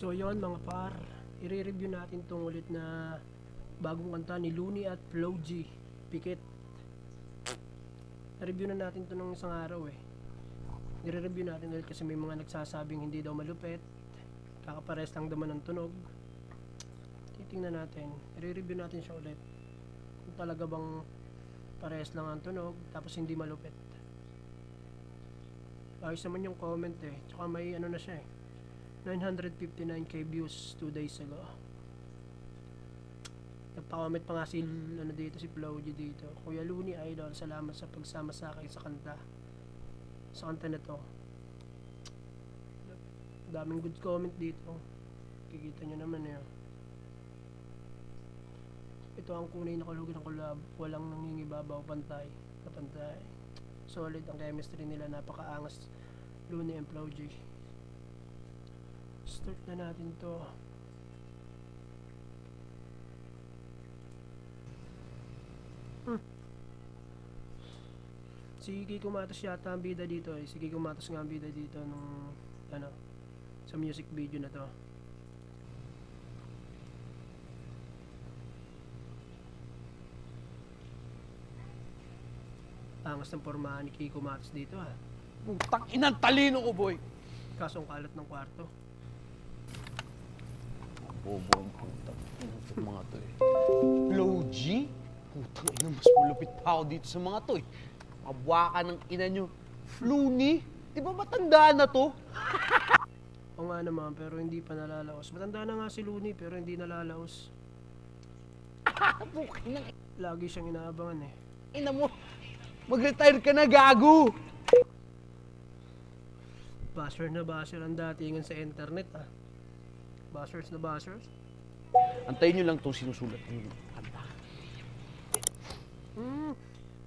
So yon mga par, i-review natin tong ulit na bagong kanta ni Looney at Flo G, Pikit. Na-review na natin to nung isang araw I-review natin ulit kasi may mga nagsasabing hindi daw malupit, kakapares lang naman ng tunog. Titingnan natin, i-review natin siya ulit kung talaga bang pares lang ang tunog tapos hindi malupit. Ayos naman yung comment tsaka may ano na siya 959k views 2 days ago. Nagpa-comment pa nga si dito si Flo G dito. Kuya Looney Idol, salamat sa pagsama sa akin sa kanta. Sa kanta na to. Daming good comment dito. Kikita nyo naman Ito ang kunay na kalugin ng collab. Walang nangingibabaw, pantay. Kapantay. Solid ang chemistry nila, napakaangas. Looney and Flo G. Start na natin to. Si Kiko Matos yata ang bida dito Si Kiko Matos nga ang bida dito nung sa music video na to. Angas ng pormahan ni Kiko Matos dito Putang inang talino ko, boy. Kasong kalat ng kwarto. Bobo ang putang inang sa mga to Flo G? Putang ina, mas malupit pa ako dito sa mga to Mabwaka ng ina nyo. Looney? Di ba matanda na to? O nga naman, pero hindi pa nalalaos. Matanda na nga si Looney, pero hindi nalalaos. Lagi siyang inaabangan Ina mo, mag-retire ka na, gago! Basher na basher ang datingan sa internet Bashers na bashers. Antayin nyo lang itong sinusulat ng kanta.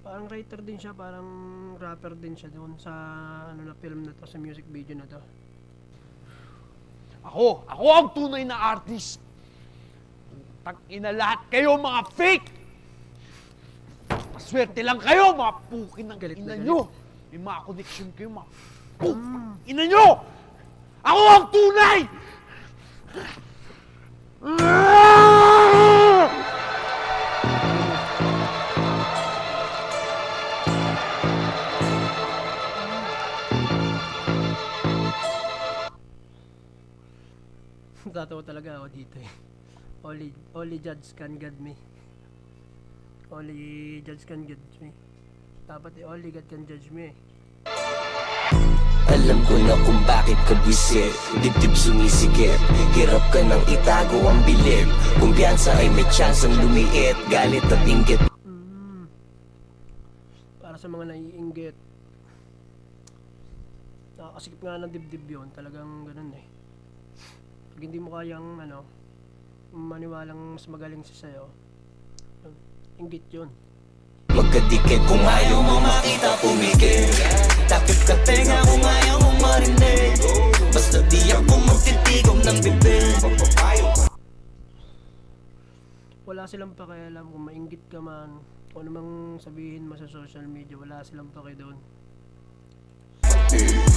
Parang writer din siya, parang rapper din siya doon sa na film na to, sa music video na to. Ako ang tunay na artist. Tang-ina lahat kayo, mga fake! Paswerte lang kayo, mga pukin ng Galit na ina galit. nyo. May mga connection kayo, mga ina nyo! Ako ang tunay! Tatawa talaga ako dito Only judge can guide me. Only judge can judge me. Dapat only God can judge me Alam ko na kung bakit ka buwisit. Dibdib sumisikip. Hirap ka nang itago ang bilib. Kumpiyansa ay may tsansang lumiit. Galit at inggit. Para sa mga naiinggit, nakakasikip nga ng dibdib yun. Talagang ganun Pag hindi mo kayang maniwalang mas magaling siya sa'yo, inggit yun. Magkadikit kung ayaw mo makita pumigil. Takip ka tenga kung ayaw mo marinig. Basta di ako magtitigom ng bibig. Wala silang pakialam kung mainggit ka man, kung anumang sabihin mo sa social media, wala silang paki doon.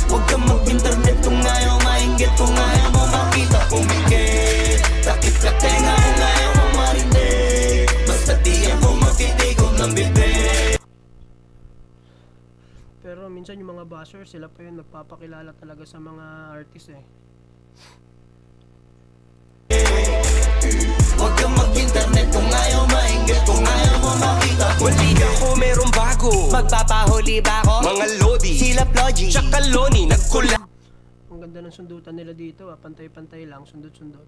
Huwag kang mag-internet kung ayaw mainggit. Kung ayaw mo makita pumigil. Takip ka tenga kung ayaw mo marinig. Basta di ako magtitigom ng bibig. Pero minsan yung mga bashers, sila pa yun nagpapakilala talaga sa mga artist Huwag kang mag-internet kung ayaw mainggit. Kung ayaw mo makita wali ako merong bago. Magpapahuli ba ako? Mga lodi, sila Flo G, tsaka Looney nagkula. Ang ganda ng sundutan nila dito pantay-pantay lang, sundot-sundot.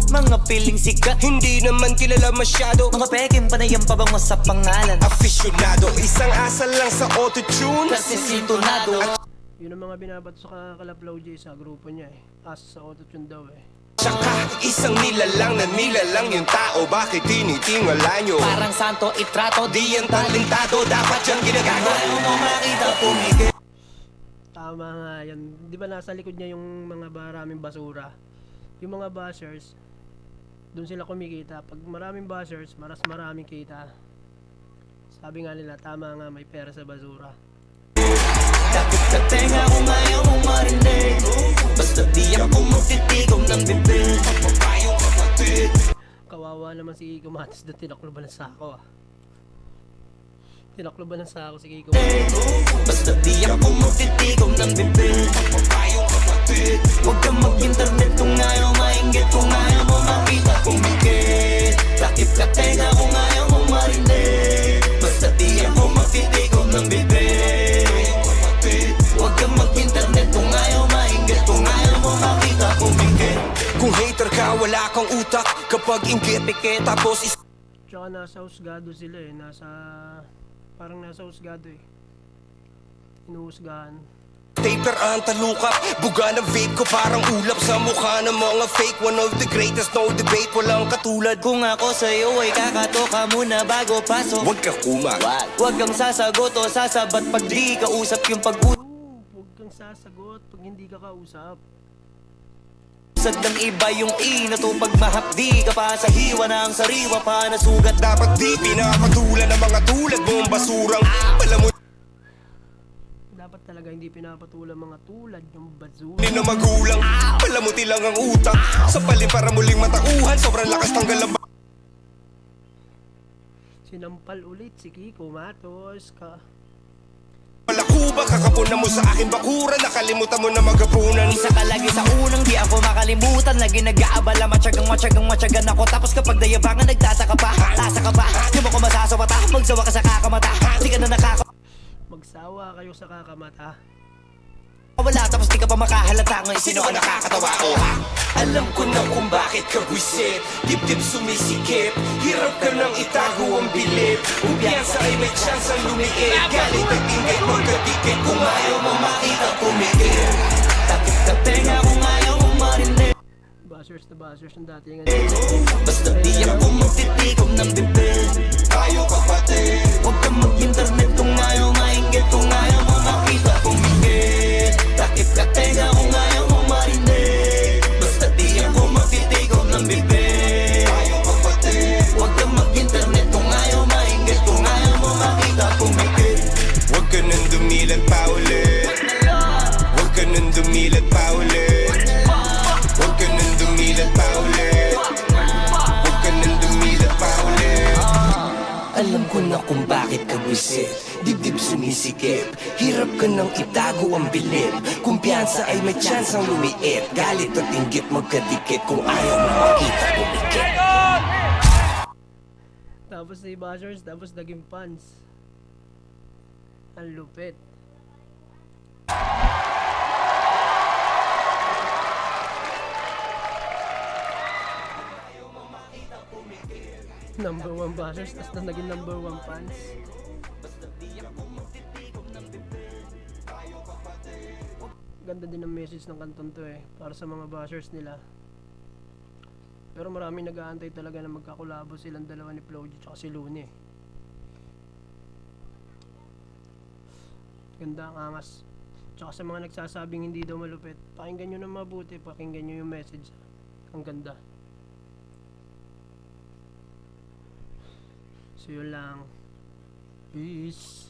Mga piling sikat, hindi naman kilala masyado. Mga peking panayam pa bang sa pangalan? Aficionado, isang asal lang sa auto-tune. Kasi sintonado. Yun ang mga binabato sa kala Flo G sa grupo niya asa sa autotune daw Tsaka isang nilalang na nilalang yung tao. Bakit tinitingala nyo? Parang santo itrato. Di yan talentado, dapat yan ginagawa. Ayaw mo makita pumigil. Tama nga yan. Di ba nasa likod niya yung mga maraming basura? Yung mga bashers, doon sila kumikita. Pag maraming bashers, maraming kita. Sabi nga nila, tama nga, may pera sa basura. Takip ka tenga kung ayaw mo marinig. Basta Basta di ako magtitigaw ng bibig Papapayong kapatid Kawawa naman si Kiko Matis na tinakloban ng sako ah. Tinakloban ng sako si Kiko Matis. Basta di ako magtitigaw ng bibig Papapayong kapatid Huwag kang mag-internet kung ayaw mainggit Kung ayaw mo makita kumikit Takip ka tenga kung ayaw mo marinig Basta di ako magtitigaw ng bibig Huwag kang mag-internet kung ayaw mainggit Kung ayaw mo makita kumikit Kung hater ka, wala kang utak. Kapag inggit, pike, tapos Tsaka nasa husgado sila eh. Parang nasa husgado eh. Inuhusgahan. taper ang talukap. Buga na vape ko parang ulap sa mukha ng mga fake. One of the greatest, no debate, walang katulad. Kung ako sa'yo ay kakato ka muna bago pasok. Huwag ka kumag. Huwag kang sasagot o sasabat pag di ka usap yung pag Huwag kang sasagot pag hindi ka kausap. Usad ng iba yung inatupag mahapdi ka pa sa hiwa ng sariwa pa nasugat. Dapat di pinapatulan ng mga tulad mong basurang alam mo Dapat talaga hindi pinapatulan mga tulad yung bazooka. na magulang. Palamuti lang ang utak. Sa palim para muling matauhan. Sobrang lakas tanggal ang Sinampal ulit si Kiko Matos ka. balakuba. Kakapunan mo sa akin bakura. Nakalimutan mo na magapunan. Isa ka lagi sa unang di ako makalimutan. Lagi nag-aabala, matyagang ako. Tapos kapag dayabangan nagtataka pa. Asa ka pa, di mo ko masasawata. Magsawa ka sa kakamata, di ka na Magsawa kayo sa kakamata. wala tapos di ka pa makahalata. Ngayon sino ka nakakatawa ko ha? Alam ko na kung bakit ka buwisit. Dibdib sumisikip. Hirap ka nang itago ang bilib. Umpiyansa ay may chance ang lumiit. Galit at ingay magkadikit. Kung ayaw mo makita kumikit. Takip ka tenga kung ayaw mo marinig Buzzers na buzzers ng dating Basta di ako magtitigaw ng bibig Tayo kapatid Huwag kang mag-internet kung ayaw mainggit Kung ayaw mo makita kumikit Takip ka tenga kung ayaw mo marinig Basta di ako magtitigaw ng bibig Tayo kapatid Huwag kang mag-internet kung ayaw mainggit Kung ayaw mo makita kumikit Huwag ka nang dumilat pa ulit. Huwag ka nang dumilat pa ulit. Huwag ka nang dumilat pa ulit. Huwag ka nang dumilat pa ulit. Alam ko na kung bakit ka buwisit Dibdib sumisikip Hirap ka nang itago ang bilib Kumpiyansa ay may chance ang lumiit Galit at inggit magkadikit Kung ayaw mo makita kumikit Tapos si buzzers, tapos naging fans. Ang lupit. Number 1 buzzers, tapos na naging number 1 fans. Ganda din ang message ng kanton to eh, para sa mga buzzers nila. Pero maraming nag-aantay talaga na magkakulabo silang dalawa ni Flow G tsaka si Luni. Ganda ang angas. Tsaka sa mga nagsasabing hindi daw malupit, pakinggan nyo na mabuti, pakinggan nyo yung message. Ang ganda. So yun lang. Peace.